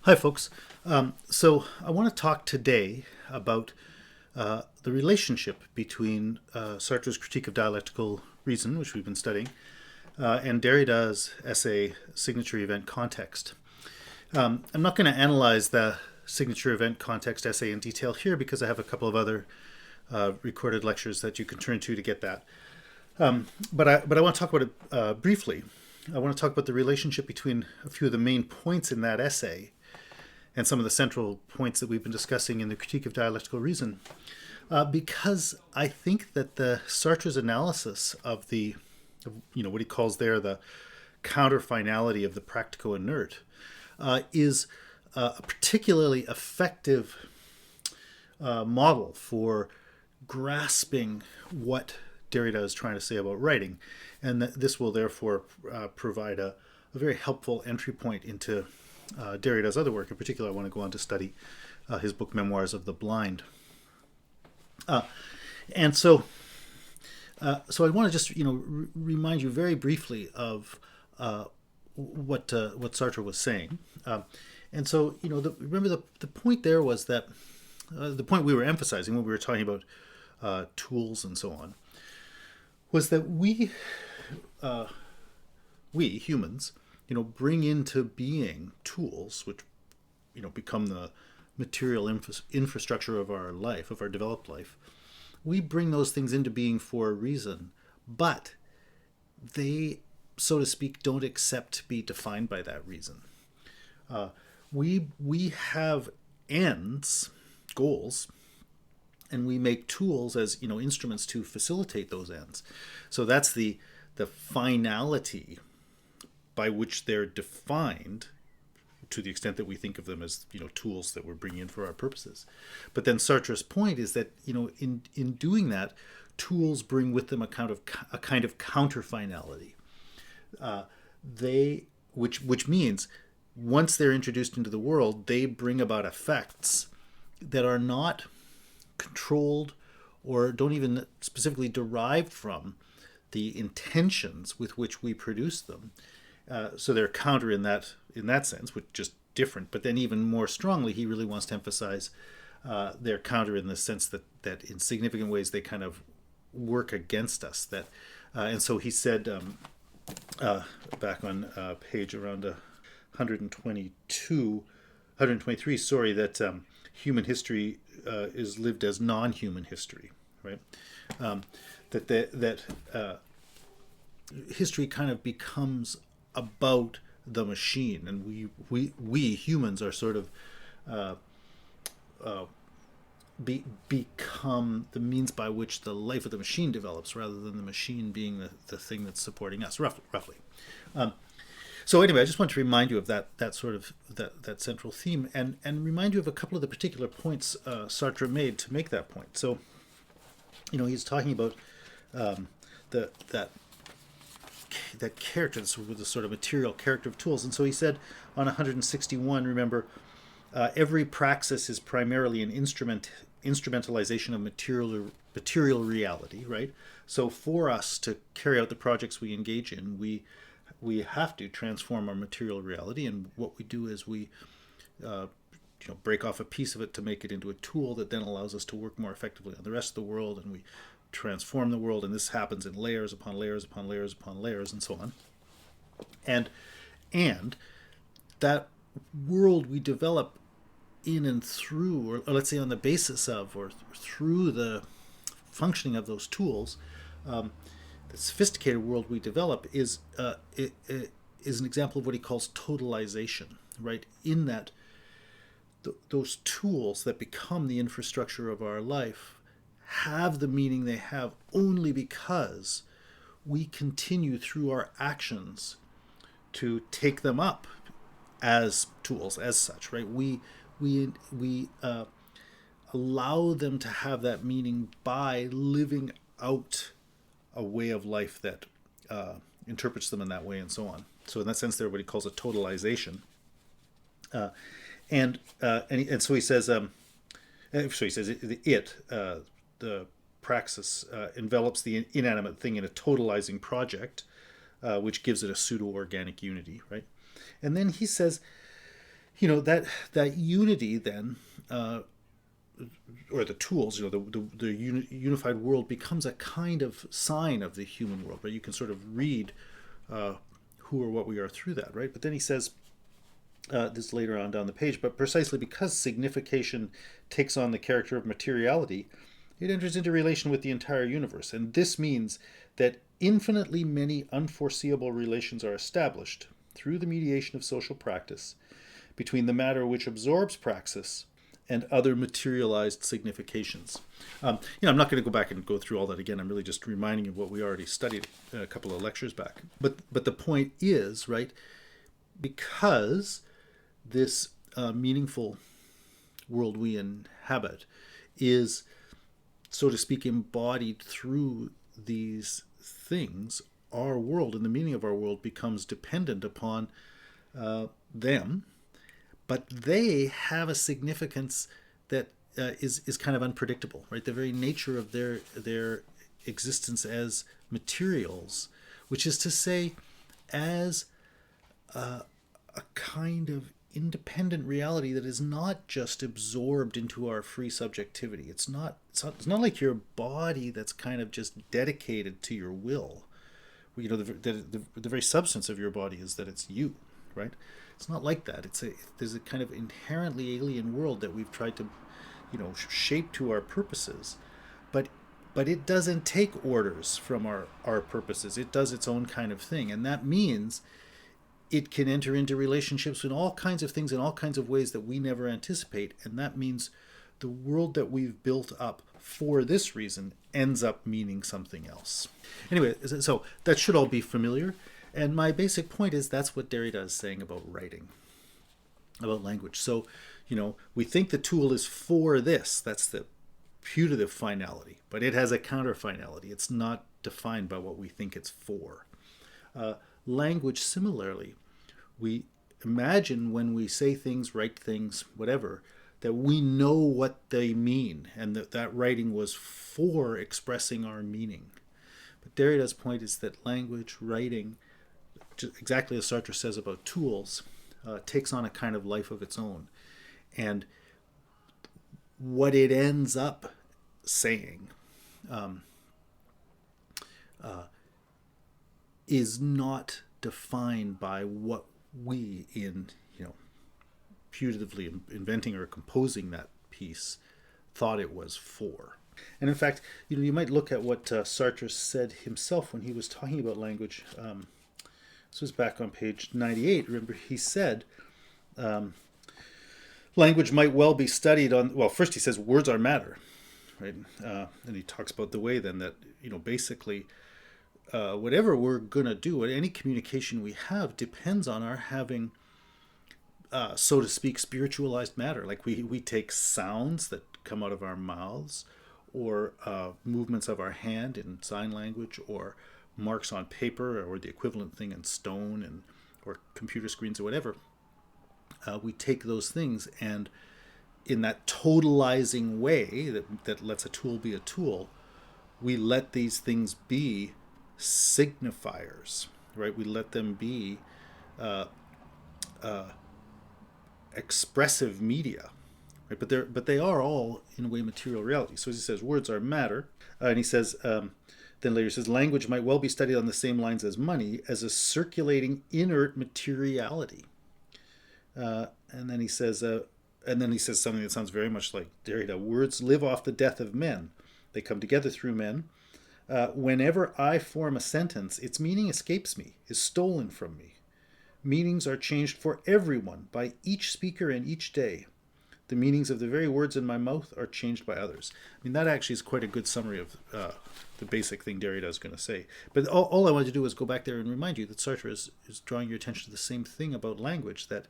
Hi, folks. So I want to talk today about the relationship between Sartre's critique of dialectical reason, which we've been studying, and Derrida's essay, Signature Event Context. I'm not going to analyze the Signature Event Context essay in detail here because I have a couple of other recorded lectures that you can turn to get that. But I want to talk about it briefly. I want to talk about the relationship between a few of the main points in that essay and some of the central points that we've been discussing in the critique of dialectical reason, because I think that the Sartre's analysis of what he calls there the counterfinality of the practico-inert is a particularly effective model for grasping what Derrida is trying to say about writing, and that this will therefore provide a very helpful entry point into Derrida's other work. In particular, I want to go on to study his book Memoirs of the Blind. And so I want to just remind you very briefly of what Sartre was saying. And so remember the point there was that the point we were emphasizing when we were talking about tools and so on was that we humans bring into being tools which become the material infrastructure of our life, of our developed life. We bring those things into being for a reason, but they, so to speak, don't accept to be defined by that reason. We have ends, goals, and we make tools as instruments to facilitate those ends. So that's the finality by which they're defined, to the extent that we think of them as tools that we're bringing in for our purposes. But then Sartre's point is that in doing that, tools bring with them a kind of counterfinality. Which means once they're introduced into the world, they bring about effects that are not controlled or don't even specifically derive from the intentions with which we produce them. So they're counter in that sense, which is just different. But then even more strongly, he really wants to emphasize they're counter in the sense that in significant ways they kind of work against us. And so he said back on page around 123, sorry, that human history is lived as non-human history, right? That history kind of becomes about the machine, and we humans are sort of become the means by which the life of the machine develops, rather than the machine being the thing that's supporting us, roughly. So anyway, I just want to remind you of that sort of that central theme, and remind you of a couple of the particular points Sartre made to make that point. So, he's talking about that character, the sort of material character of tools. And so he said on 161, remember, every praxis is primarily an instrumentalization of material reality, right? So for us to carry out the projects we engage in, we have to transform our material reality, and what we do is we break off a piece of it to make it into a tool that then allows us to work more effectively on the rest of the world, and we transform the world, and this happens in layers upon layers upon layers upon layers, and so on. And that world we develop in and through, or let's say on the basis of, or through the functioning of those tools, the sophisticated world we develop is an example of what he calls totalization, right? In that those tools that become the infrastructure of our life have the meaning they have only because we continue through our actions to take them up as tools, as such, right? We allow them to have that meaning by living out a way of life that interprets them in that way, and so on. So in that sense, there, what he calls a totalization. And so he says, the praxis envelops the inanimate thing in a totalizing project, which gives it a pseudo-organic unity, right? And then he says, that unity then, or the tools, the unified world becomes a kind of sign of the human world, right? You can sort of read who or what we are through that, right? But then he says, this later on down the page, but precisely because signification takes on the character of materiality, it enters into relation with the entire universe. And this means that infinitely many unforeseeable relations are established through the mediation of social practice between the matter which absorbs praxis and other materialized significations. I'm not going to go back and go through all that again. I'm really just reminding you of what we already studied a couple of lectures back. But the point is, right, because this meaningful world we inhabit is, so to speak, embodied through these things, our world and the meaning of our world becomes dependent upon them, but they have a significance that is kind of unpredictable, right? The very nature of their existence as materials, which is to say, as a kind of independent reality that is not just absorbed into our free subjectivity. It's not like your body that's kind of just dedicated to your will. The very substance of your body is that it's you, right? It's not like that. There's a kind of inherently alien world that we've tried to, shape to our purposes, but it doesn't take orders from our purposes. It does its own kind of thing, and that means it can enter into relationships with all kinds of things in all kinds of ways that we never anticipate, and that means the world that we've built up for this reason ends up meaning something else. Anyway, so that should all be familiar. And my basic point is that's what Derrida is saying about writing, about language. So, we think the tool is for this. That's the putative finality. But it has a counterfinality. It's not defined by what we think it's for. Language, similarly, we imagine when we say things, write things, whatever, that we know what they mean and that writing was for expressing our meaning. But Derrida's point is that language, writing, exactly as Sartre says about tools, takes on a kind of life of its own. And what it ends up saying is not defined by what we, in putatively inventing or composing that piece, thought it was for. And in fact, you might look at what Sartre said himself when he was talking about language. This was back on page 98. Remember, he said, language might well be studied on, well, first he says words are matter, right? And he talks about the way then that, basically, whatever we're going to do, any communication we have depends on our having, so to speak, spiritualized matter. Like we take sounds that come out of our mouths, or movements of our hand in sign language, or marks on paper, or the equivalent thing in stone, or computer screens, or whatever. We take those things, and in that totalizing way that lets a tool be a tool, we let these things be signifiers, right? We let them be expressive media, right? But they are all in a way material reality. So as he says, words are matter, and he says, then later he says, language might well be studied on the same lines as money, as a circulating inert materiality. And then he says something that sounds very much like Derrida. Words live off the death of men. They come together through men. Whenever I form a sentence, its meaning escapes me, is stolen from me. Meanings are changed for everyone by each speaker and each day. The meanings of the very words in my mouth are changed by others. I mean, that actually is quite a good summary of the basic thing Derrida is going to say. But all I wanted to do was go back there and remind you that Sartre is drawing your attention to the same thing about language, that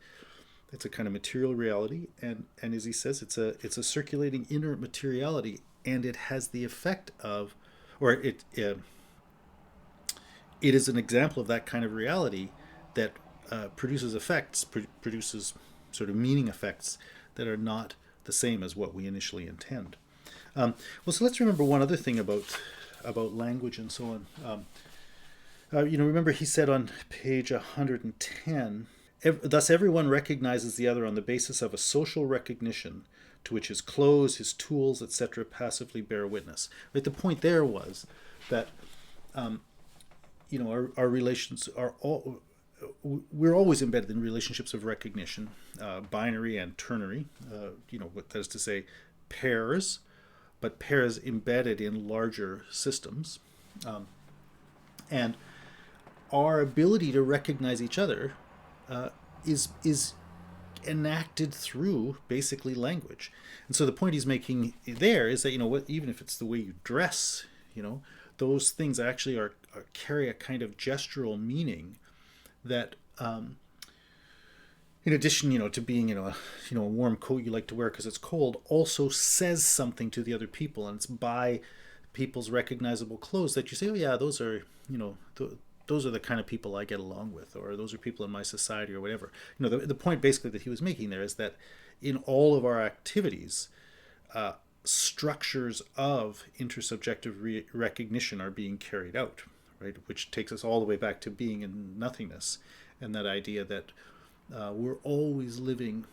it's a kind of material reality, and as he says, it's a circulating inert materiality, and it has the effect of, or it is an example of that kind of reality that produces effects, produces sort of meaning effects that are not the same as what we initially intend. So let's remember one other thing about language and so on. Remember he said on page 110, Thus, everyone recognizes the other on the basis of a social recognition to which his clothes, his tools, etc., passively bear witness. Right? The point there was that our relations are all we're always embedded in relationships of recognition, binary and ternary. That is to say, pairs, but pairs embedded in larger systems, and our ability to recognize each other is enacted through basically language. And so the point he's making there is that even if it's the way you dress, those things actually carry a kind of gestural meaning that, in addition, to being a warm coat you like to wear because it's cold, also says something to the other people, and it's by people's recognizable clothes that you say, oh yeah, those are those are the kind of people I get along with, or those are people in my society, or whatever. The point basically that he was making there is that in all of our activities, structures of intersubjective recognition are being carried out, right? Which takes us all the way back to being and nothingness, and that idea that we're always living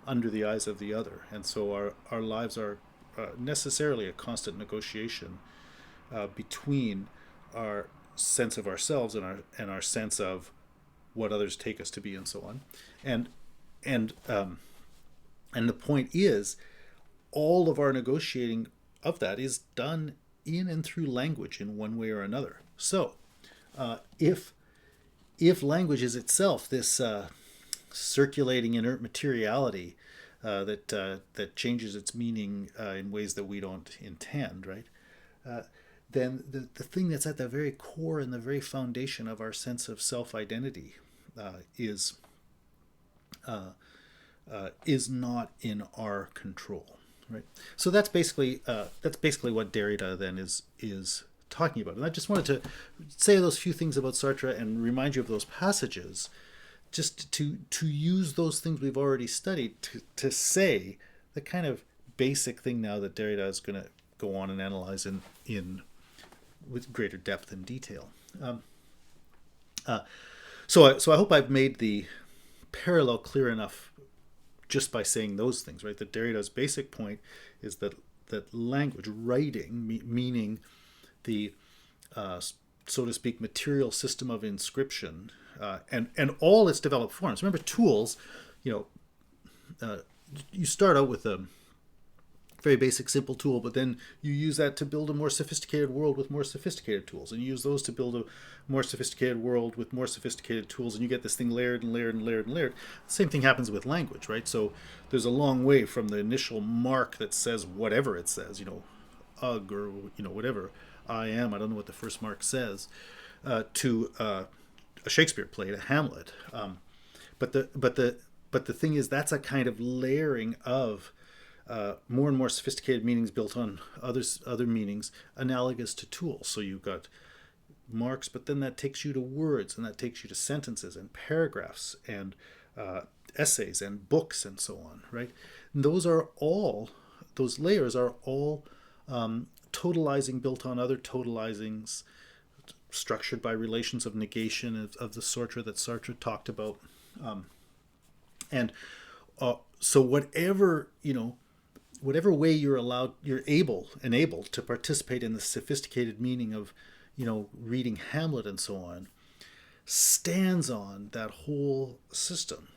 under the eyes of the other, and so our lives are necessarily a constant negotiation between our sense of ourselves and our sense of what others take us to be, and so on. And the point is, all of our negotiating of that is done in and through language in one way or another. So if language is itself this circulating inert materiality that changes its meaning in ways that we don't intend, right? Then the thing that's at the very core and the very foundation of our sense of self-identity is not in our control, right? So that's basically what Derrida then is talking about. And I just wanted to say those few things about Sartre and remind you of those passages, just to use those things we've already studied to say the kind of basic thing now that Derrida is going to go on and analyze in with greater depth and detail. So I hope I've made the parallel clear enough just by saying those things, right? That Derrida's basic point is that language, writing, meaning the so to speak material system of inscription, and all its developed forms. Remember, tools, you start out with a very basic, simple tool, but then you use that to build a more sophisticated world with more sophisticated tools, and you use those to build a more sophisticated world with more sophisticated tools, and you get this thing layered and layered and layered and layered. The same thing happens with language, right? So there's a long way from the initial mark that says whatever it says, ugh, or whatever, I am, I don't know what the first mark says, to a Shakespeare play, to Hamlet. But the thing is, that's a kind of layering of more and more sophisticated meanings built on other meanings analogous to tools. So you've got marks, but then that takes you to words, and that takes you to sentences and paragraphs and essays and books and so on, right? And those layers are all totalizing, built on other totalizings, structured by relations of negation of the sort that Sartre talked about. So whatever way you're enabled to participate in the sophisticated meaning of, reading Hamlet and so on, stands on that whole system,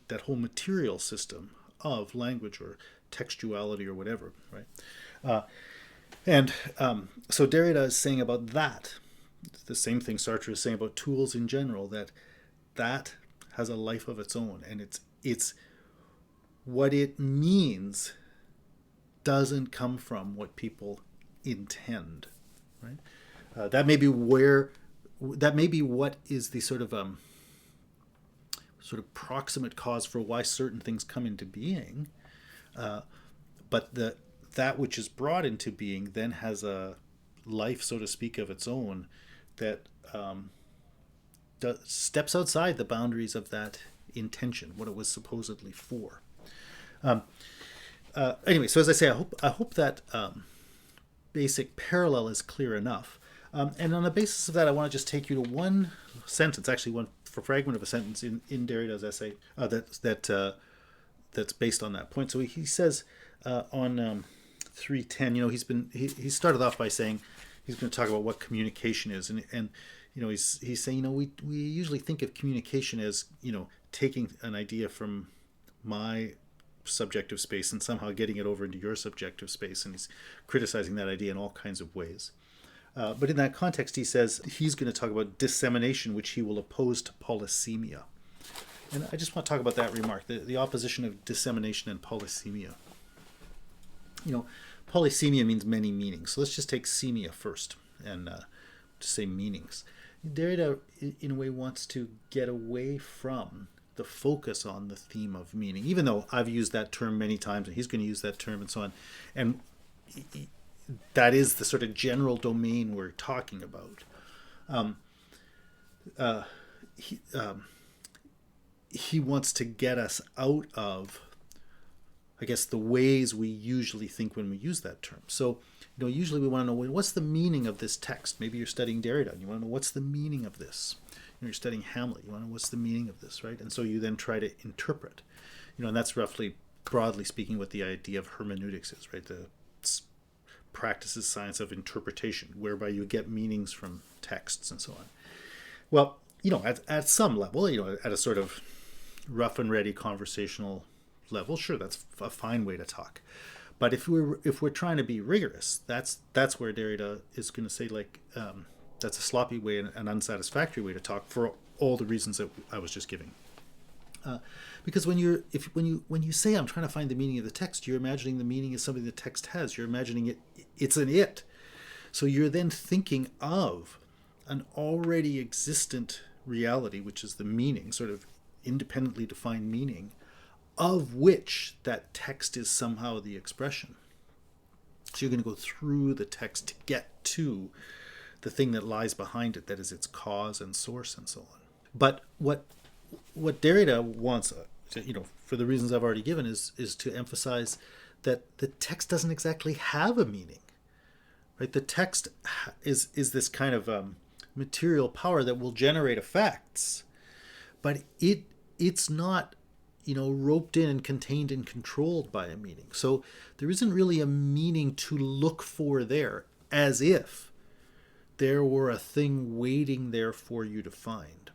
that whole material system of language or textuality or whatever, right? So Derrida is saying about that, the same thing Sartre is saying about tools in general, that has a life of its own, and it's what it means doesn't come from what people intend, right? That may be what is the sort of proximate cause for why certain things come into being, but that which is brought into being then has a life, so to speak, of its own that steps outside the boundaries of that intention, what it was supposedly for. Anyway, so as I say, I hope that basic parallel is clear enough. And on the basis of that, I want to just take you to one sentence, actually one fragment of a sentence in Derrida's essay that's based on that point. So he says on 310, he started off by saying he's going to talk about what communication is, and he's saying, we usually think of communication as taking an idea from my subjective space and somehow getting it over into your subjective space, and he's criticizing that idea in all kinds of ways. But in that context, he says he's going to talk about dissemination, which he will oppose to polysemia. And I just want to talk about that remark, the opposition of dissemination and polysemia. Polysemia means many meanings. So let's just take semia first and just say meanings. Derrida, in a way, wants to get away from the focus on the theme of meaning, even though I've used that term many times and he's going to use that term and so on. And that is the sort of general domain we're talking about. He wants to get us out of, I guess, the ways we usually think when we use that term. So, usually we want to know, what's the meaning of this text? Maybe you're studying Derrida and you want to know, what's the meaning of this? You're studying Hamlet, you want to know, what's the meaning of this, right? And so you then try to interpret. And that's roughly, broadly speaking, what the idea of hermeneutics is, right? The practices science of interpretation, whereby you get meanings from texts and so on. Well, at some level, at a sort of rough and ready conversational level, sure, that's a fine way to talk. But if we're trying to be rigorous, that's where Derrida is going to say, that's a sloppy way and an unsatisfactory way to talk for all the reasons that I was just giving. Because when you say I'm trying to find the meaning of the text, you're imagining the meaning is something the text has. You're imagining it's an it. So you're then thinking of an already existent reality, which is the meaning, sort of independently defined meaning, of which that text is somehow the expression. So you're going to go through the text to get to the thing that lies behind it, that is its cause and source and so on. But what Derrida wants, for the reasons I've already given, is to emphasize that the text doesn't exactly have a meaning, right? The text is this kind of material power that will generate effects, but it's not roped in and contained and controlled by a meaning. So there isn't really a meaning to look for there, as if there were a thing waiting there for you to find.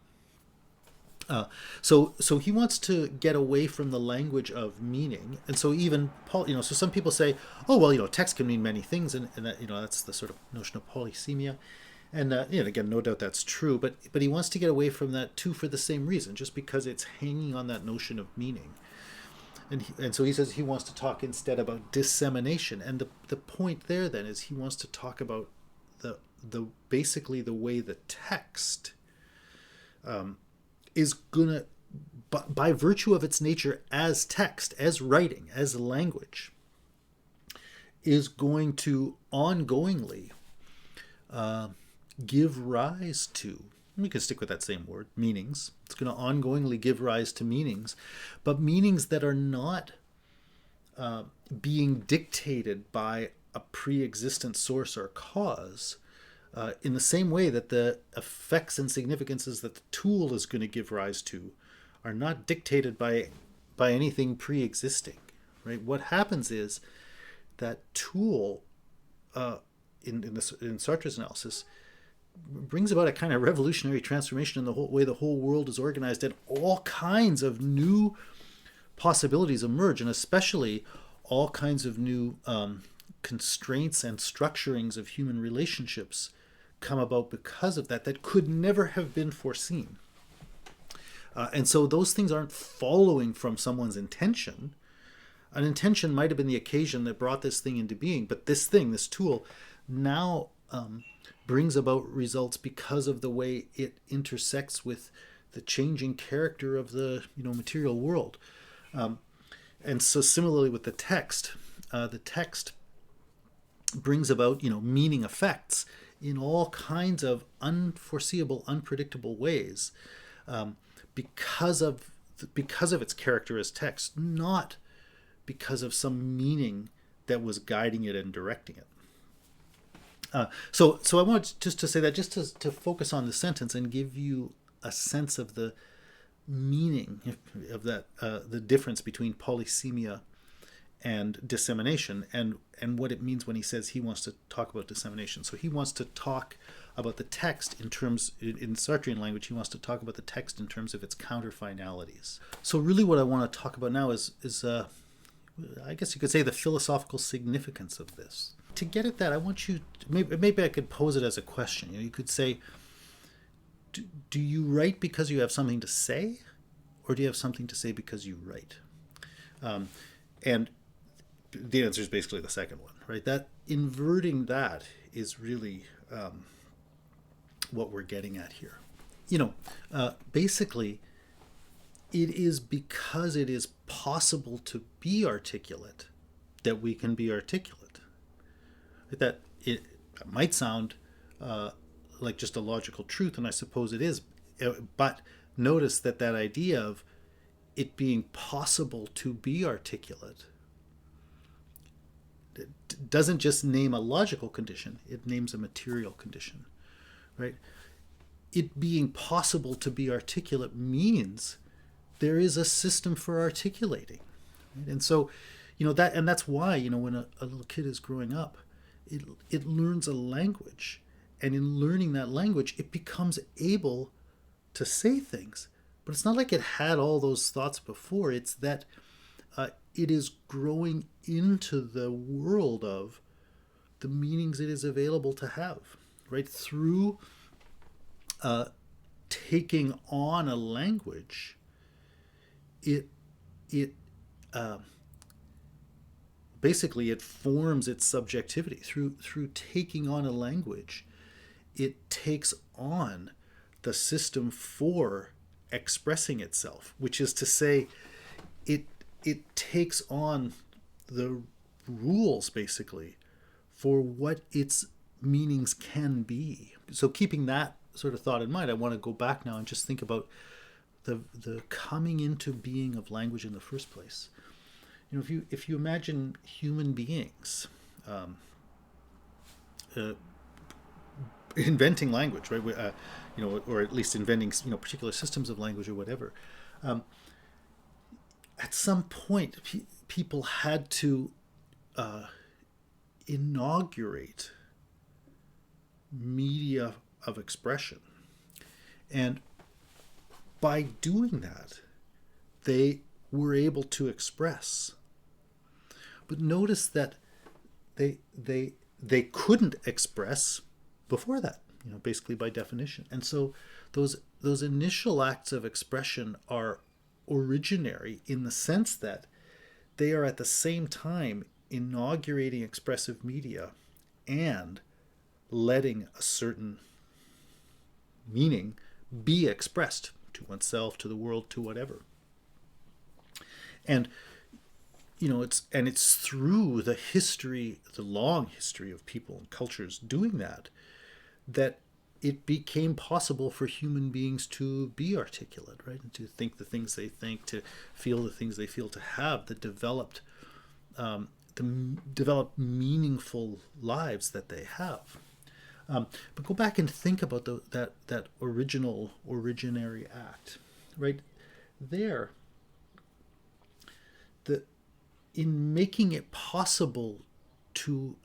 So he wants to get away from the language of meaning, and so even Paul, so some people say, oh well, text can mean many things, and that that's the sort of notion of polysemia, and again, no doubt that's true, but he wants to get away from that too for the same reason, just because it's hanging on that notion of meaning, and so he says he wants to talk instead about dissemination, and the point there then is he wants to talk about the basically the way the text is gonna, by virtue of its nature as text, as writing, as language, is going to ongoingly give rise to, we can stick with that same word, meanings. It's going to ongoingly give rise to meanings, but meanings that are not being dictated by a pre-existent source or cause, in the same way that the effects and significances that the tool is going to give rise to are not dictated by anything pre-existing, right? What happens is that tool, in Sartre's analysis, brings about a kind of revolutionary transformation in the whole way the whole world is organized, and all kinds of new possibilities emerge, and especially all kinds of new constraints and structurings of human relationships come about because of that could never have been foreseen. And so those things aren't following from someone's intention. An intention might have been the occasion that brought this thing into being, but this tool, now brings about results because of the way it intersects with the changing character of the material world. And so similarly with the text brings about meaning effects in all kinds of unforeseeable, unpredictable ways, because of its character as text, not because of some meaning that was guiding it and directing it. So I want just to say that, just to focus on the sentence and give you a sense of the meaning of that, the difference between polysemia and dissemination, and what it means when he says he wants to talk about dissemination. So he wants to talk about the text in terms, in Sartrean language, he wants to talk about the text in terms of its counterfinalities. So really what I want to talk about now is I guess you could say, the philosophical significance of this. To get at that, I want you to, maybe I could pose it as a question. You could say, do you write because you have something to say, or do you have something to say because you write? And the answer is basically the second one, right? That inverting that is really what we're getting at here. Basically, it is because it is possible to be articulate that we can be articulate. That it might sound like just a logical truth, and I suppose it is, but notice that idea of it being possible to be articulate doesn't just name a logical condition, it names a material condition, right? It being possible to be articulate means there is a system for articulating, right? And so, that's why, when a little kid is growing up, it learns a language, and in learning that language, it becomes able to say things. But it's not like it had all those thoughts before. It's that it is growing into the world of the meanings it is available to have, right? Through taking on a language, basically it forms its subjectivity. Through taking on a language, it takes on the system for expressing itself, which is to say, it takes on the rules, basically, for what its meanings can be. So keeping that sort of thought in mind, I want to go back now and just think about the coming into being of language in the first place. If you imagine human beings inventing language, right? Or at least inventing particular systems of language or whatever. At some point, people had to inaugurate media of expression, and by doing that, they were able to express. But notice that they couldn't express before that, basically by definition. And so those initial acts of expression are originary in the sense that they are at the same time inaugurating expressive media and letting a certain meaning be expressed to oneself, to the world, to whatever. And it's through the long history of people and cultures doing that it became possible for human beings to be articulate, right? And to think the things they think, to feel the things they feel, to have the developed meaningful lives that they have. But go back and think about that originary act, right? There, in making it possible to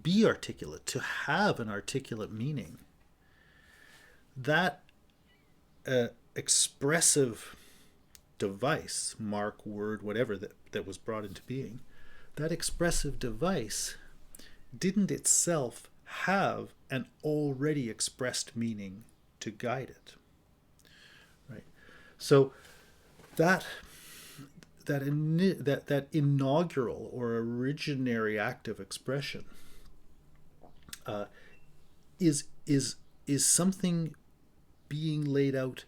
be articulate, to have an articulate meaning, that expressive device, mark, word, whatever that was brought into being, that expressive device didn't itself have an already expressed meaning to guide it, right? So that inaugural or originary act of expression is something being laid out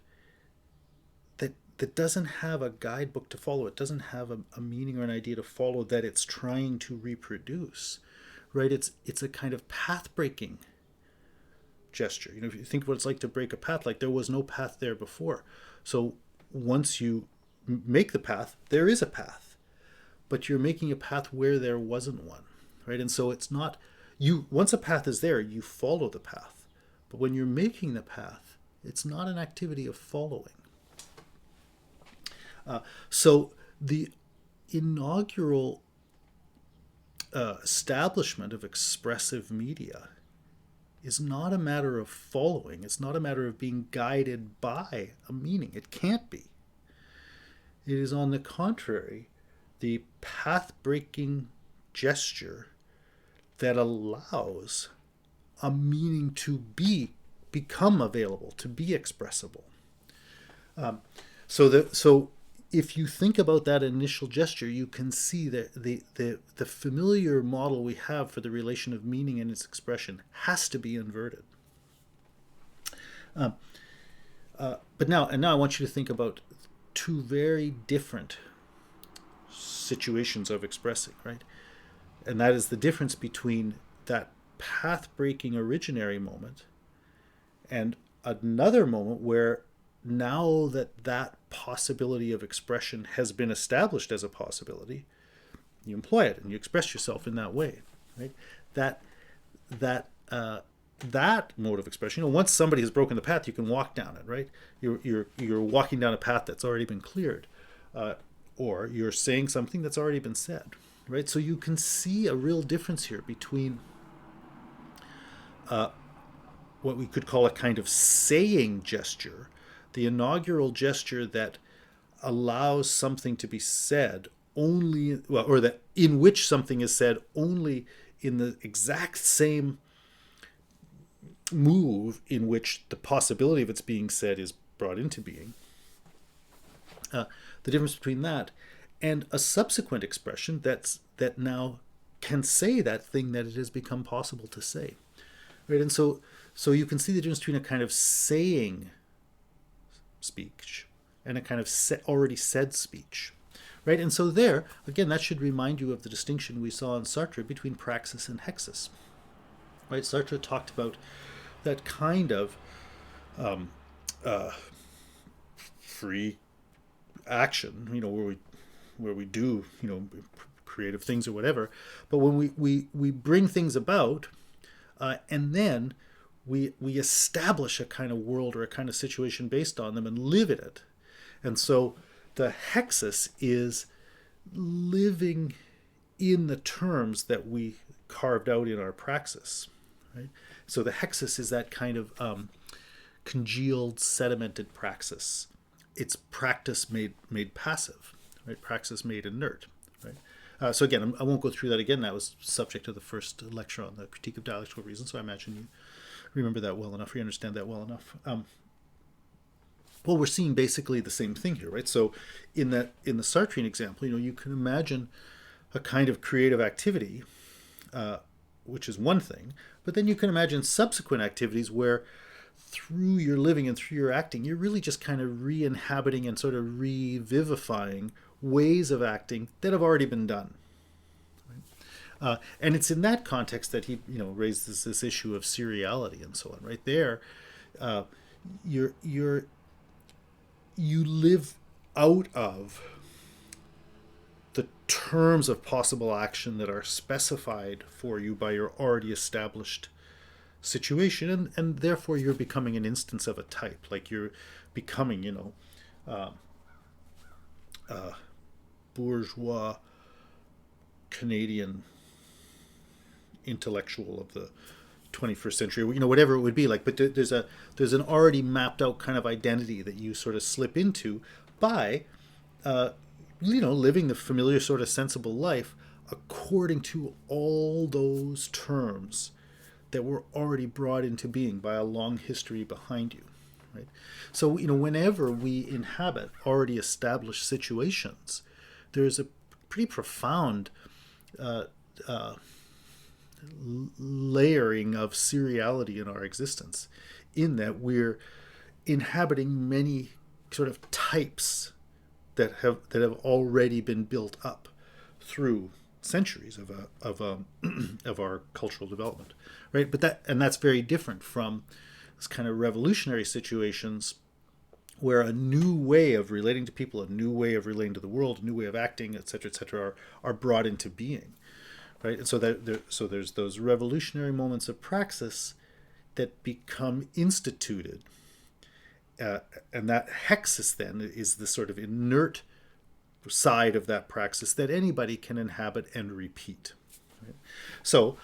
that doesn't have a guidebook to follow. It doesn't have a meaning or an idea to follow that it's trying to reproduce, right? It's a kind of path-breaking gesture. If you think what it's like to break a path, like there was no path there before. So once you make the path, there is a path, but you're making a path where there wasn't one, right? And so it's not, once a path is there, you follow the path. But when you're making the path, It's not an activity of following. So the inaugural establishment of expressive media is not a matter of following. It's not a matter of being guided by a meaning. It can't be. It is, on the contrary, the path-breaking gesture that allows a meaning to become available, to be expressible. So if you think about that initial gesture, you can see that the familiar model we have for the relation of meaning and its expression has to be inverted. But now I want you to think about two very different situations of expressing, right? And that is the difference between that path-breaking originary moment and another moment where, now that that possibility of expression has been established as a possibility, you employ it and you express yourself in that way, right? That mode of expression, once somebody has broken the path, you can walk down it, right? You're walking down a path that's already been cleared, or you're saying something that's already been said, right? So you can see a real difference here between what we could call a kind of saying gesture, the inaugural gesture that allows something to be said only, well, or that in which something is said only in the exact same move in which the possibility of its being said is brought into being. The difference between that and a subsequent expression that now can say that thing that it has become possible to say, right? And so you can see the difference between a kind of saying speech and a kind of already said speech, right? And so there, again, that should remind you of the distinction we saw in Sartre between praxis and hexis, right? Sartre talked about that kind of free action, where we do, creative things or whatever, but when we bring things about, and then we establish a kind of world or a kind of situation based on them and live in it. And so the hexis is living in the terms that we carved out in our praxis, right? So the hexis is that kind of congealed, sedimented praxis. It's practice made passive, right? Praxis made inert, right? So again, I won't go through that again. That was subject to the first lecture on the critique of dialectical reason, so I imagine you remember that well enough, or you understand that well enough. Well, we're seeing basically the same thing here, right? So in the Sartrean example, you can imagine a kind of creative activity, which is one thing, but then you can imagine subsequent activities where through your living and through your acting, you're really just kind of re-inhabiting and sort of revivifying ways of acting that have already been done. Right? And it's in that context that he, raises this issue of seriality and so on. Right there, you live out of the terms of possible action that are specified for you by your already established situation, and therefore you're becoming an instance of a type, like you're becoming, bourgeois Canadian intellectual of the 21st century, whatever it would be like. But there's an already mapped out kind of identity that you sort of slip into by living the familiar sort of sensible life according to all those terms that were already brought into being by a long history behind you, right? So, whenever we inhabit already established situations, there's a pretty profound layering of seriality in our existence, in that we're inhabiting many sort of types that have already been built up through centuries of our cultural development, right? But that's very different from this kind of revolutionary situations where a new way of relating to people, a new way of relating to the world, a new way of acting, et cetera, are brought into being, right? And so there's those revolutionary moments of praxis that become instituted and that hexis then is the sort of inert side of that praxis that anybody can inhabit and repeat. Right? So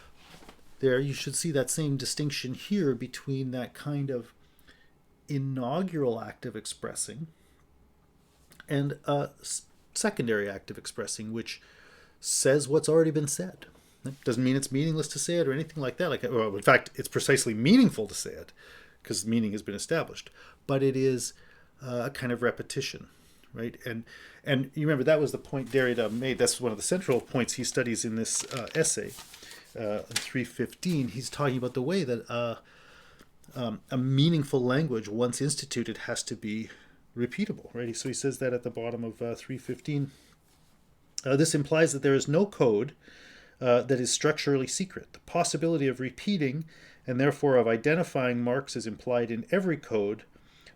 there you should see that same distinction here between that kind of inaugural act of expressing and a secondary act of expressing, which says what's already been said. It doesn't mean it's meaningless to say it or anything like that. Well, in fact, it's precisely meaningful to say it because meaning has been established. But it is a kind of repetition, right? And you remember that was the point Derrida made. That's one of the central points he studies in this essay, 315. He's talking about the way that a meaningful language, once instituted, has to be repeatable, right? So he says that at the bottom of 315. This implies that there is no code that is structurally secret. The possibility of repeating and therefore of identifying marks is implied in every code,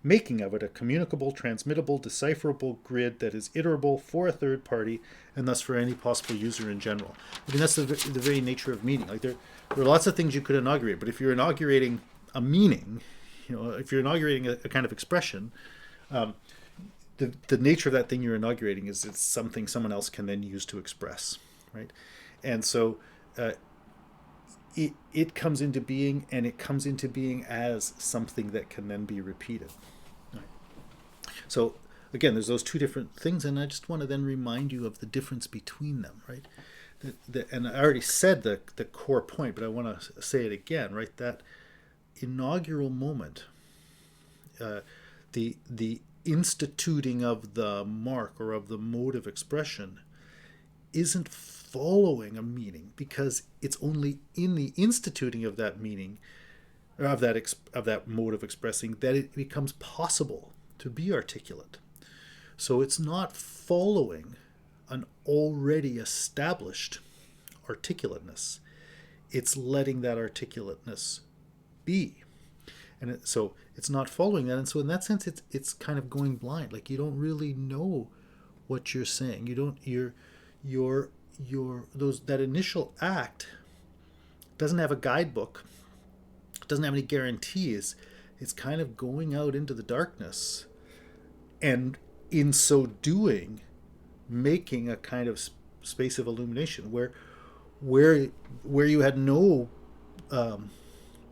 making of it a communicable, transmittable, decipherable grid that is iterable for a third party and thus for any possible user in general. I mean, that's the very nature of meaning. Like there are lots of things you could inaugurate, but if you're inaugurating a meaning, if you're inaugurating a kind of expression, the nature of that thing you're inaugurating is it's something someone else can then use to express, right? And so it comes into being, and it comes into being as something that can then be repeated. Right. So again, there's those two different things, and I just want to then remind you of the difference between them, right? And I already said the core point, but I want to say it again, right? That inaugural moment, the instituting of the mark or of the mode of expression isn't following a meaning, because it's only in the instituting of that meaning, or of that mode of expressing, that it becomes possible to be articulate. So it's not following an already established articulateness. It's letting that articulateness be. And so it's not following that. And so in that sense, it's kind of going blind. Like you don't really know what you're saying. That initial act doesn't have a guidebook, doesn't have any guarantees. It's kind of going out into the darkness, and in so doing, making a kind of space of illumination where you had no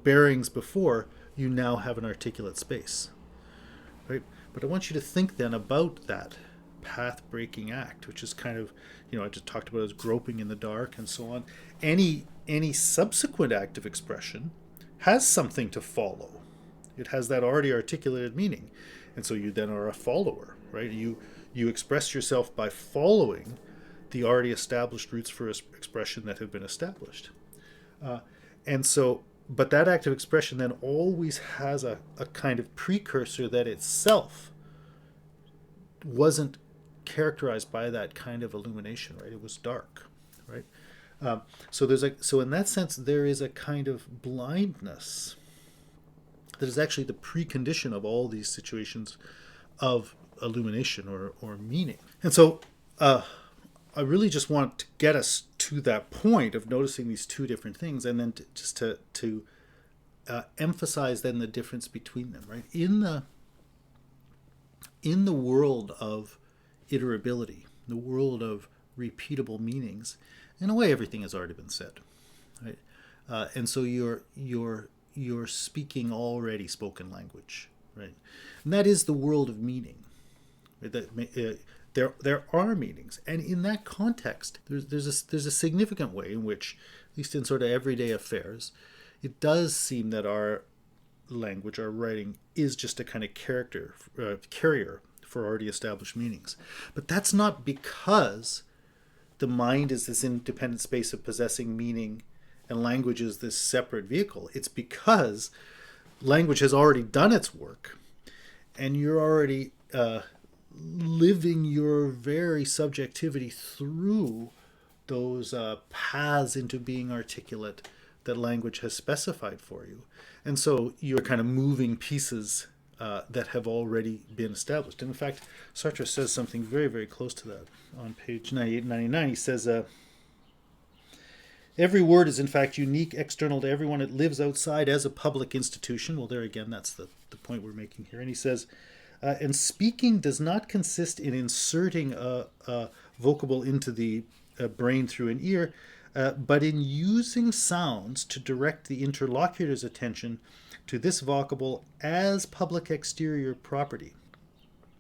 bearings before, you now have an articulate space, right? But I want you to think then about that path-breaking act, which is kind of, I just talked about as groping in the dark and so on. Any subsequent act of expression has something to follow. It has that already articulated meaning, and so you then are a follower, right? You express yourself by following the already established routes for expression that have been established, and so. But that act of expression then always has a kind of precursor that itself wasn't characterized by that kind of illumination, right? It was dark, right? So in that sense, there is a kind of blindness that is actually the precondition of all these situations of illumination or meaning. And so I really just want to get us to that point of noticing these two different things, and then to emphasize then the difference between them, right? In the world of iterability, the world of repeatable meanings, in a way, everything has already been said, right? And so you're speaking already spoken language, right? And that is the world of meaning. Right? There are meanings, and in that context, there's a significant way in which, at least in sort of everyday affairs, it does seem that our language, our writing, is just a kind of carrier for already established meanings. But that's not because the mind is this independent space of possessing meaning, and language is this separate vehicle. It's because language has already done its work, and you're already living your very subjectivity through those paths into being articulate that language has specified for you. And so you're kind of moving pieces that have already been established. And in fact, Sartre says something very, very close to that on page 98 and 99. He says, every word is in fact unique, external to everyone. It lives outside as a public institution. Well, there again, that's the the point we're making here. And he says, and speaking does not consist in inserting a vocable into the brain through an ear, but in using sounds to direct the interlocutor's attention to this vocable as public exterior property.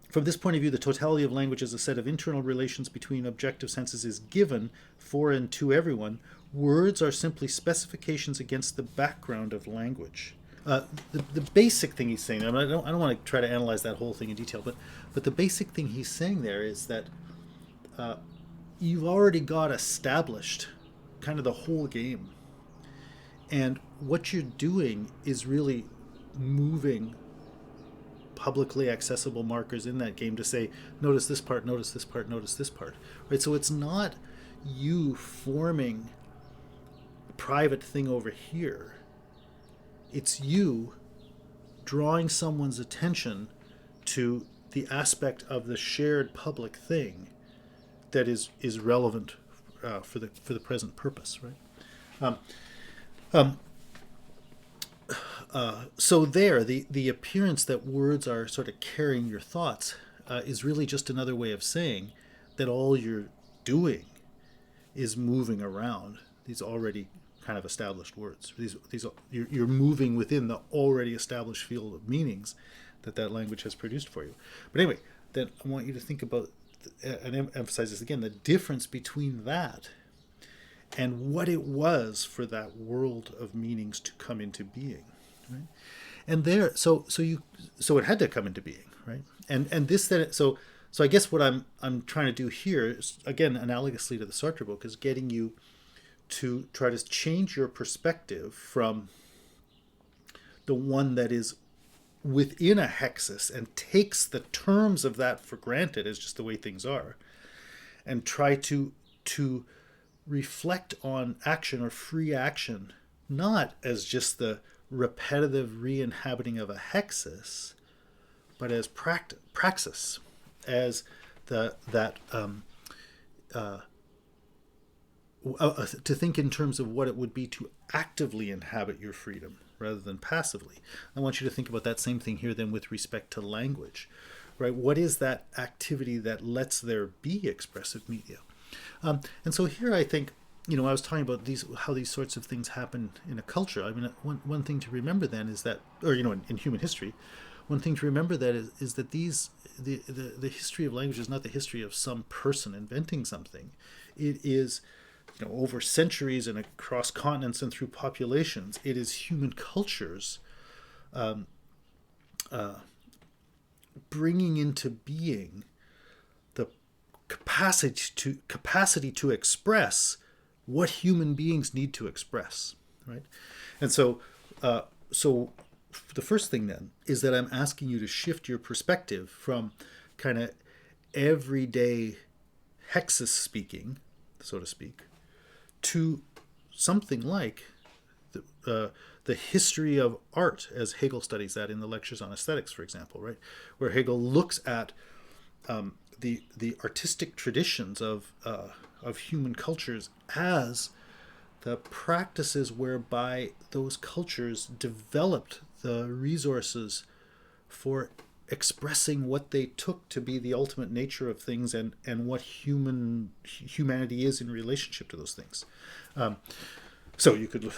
From this point of view, the totality of language as a set of internal relations between objective senses is given for and to everyone. Words are simply specifications against the background of language. The basic thing he's saying, I don't want to try to analyze that whole thing in detail, but the basic thing he's saying there is that you've already got established kind of the whole game. And what you're doing is really moving publicly accessible markers in that game to say, notice this part, notice this part, notice this part. Right? So it's not you forming a private thing over here. It's you drawing someone's attention to the aspect of the shared public thing that is relevant for the present purpose, right? So there, the appearance that words are sort of carrying your thoughts is really just another way of saying that all you're doing is moving around these already kind of established words. You're moving within the already established field of meanings that language has produced for you. But anyway, then I want you to think about and emphasize this again, the difference between that and what it was for that world of meanings to come into being, right? And there, so it had to come into being, right? And this then, so I guess what I'm trying to do here is, again, analogously to the Sartre book, is getting you to try to change your perspective from the one that is within a hexis and takes the terms of that for granted as just the way things are, and try to reflect on action or free action not as just the repetitive re-inhabiting of a hexis, but as praxis, as to think in terms of what it would be to actively inhabit your freedom rather than passively. I want you to think about that same thing here then with respect to language, right? What is that activity that lets there be expressive media? And so here I think, I was talking about how these sorts of things happen in a culture. I mean, one thing to remember then is that, or in human history, one thing to remember that is that the history of language is not the history of some person inventing something. It is, over centuries and across continents and through populations, it is human cultures bringing into being the capacity to express what human beings need to express, right? And so the first thing then is that I'm asking you to shift your perspective from kind of everyday hexis speaking, so to speak, to something like the history of art, as Hegel studies that in the lectures on aesthetics, for example, right? Where Hegel looks at the artistic traditions of human cultures as the practices whereby those cultures developed the resources for expressing what they took to be the ultimate nature of things and what humanity is in relationship to those things. So you could,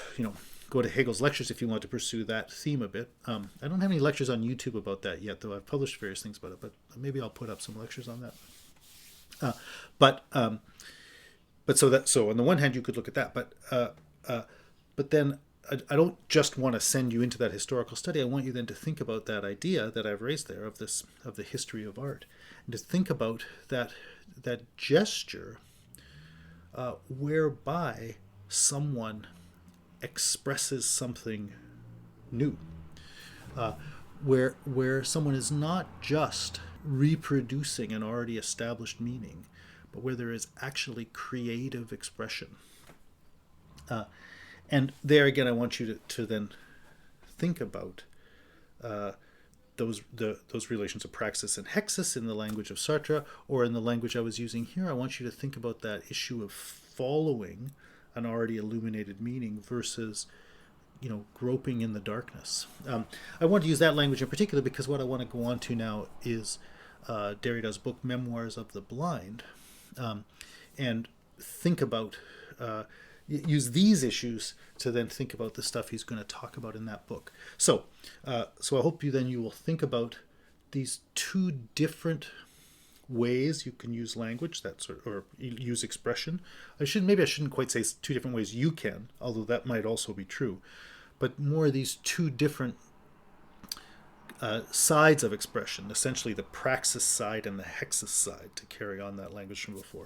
go to Hegel's lectures if you want to pursue that theme a bit. I don't have any lectures on YouTube about that yet, though I've published various things about it, but maybe I'll put up some lectures on that. But so on the one hand you could look at that, but then I don't just want to send you into that historical study. I want you then to think about that idea that I've raised there of the history of art, and to think about that gesture whereby someone expresses something new, where someone is not just reproducing an already established meaning, but where there is actually creative expression. And there again, I want you to then think about those relations of praxis and hexis in the language of Sartre, or in the language I was using here. I want you to think about that issue of following an already illuminated meaning versus groping in the darkness. I want to use that language in particular because what I want to go on to now is Derrida's book Memoirs of the Blind, and think about use these issues to then think about the stuff he's going to talk about in that book. So I hope you will think about these two different ways you can use language, or use expression. I shouldn't quite say two different ways you can, although that might also be true, but more these two different sides of expression, essentially the praxis side and the hexis side, to carry on that language from before.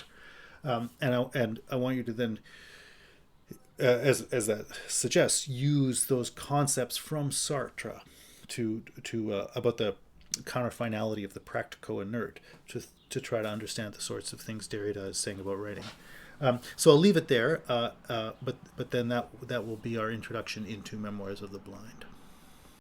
And I want you to then, as that suggests, use those concepts from Sartre to about the counterfinality of the practico-inert to try to understand the sorts of things Derrida is saying about writing. So I'll leave it there, but then that will be our introduction into Memoirs of the Blind.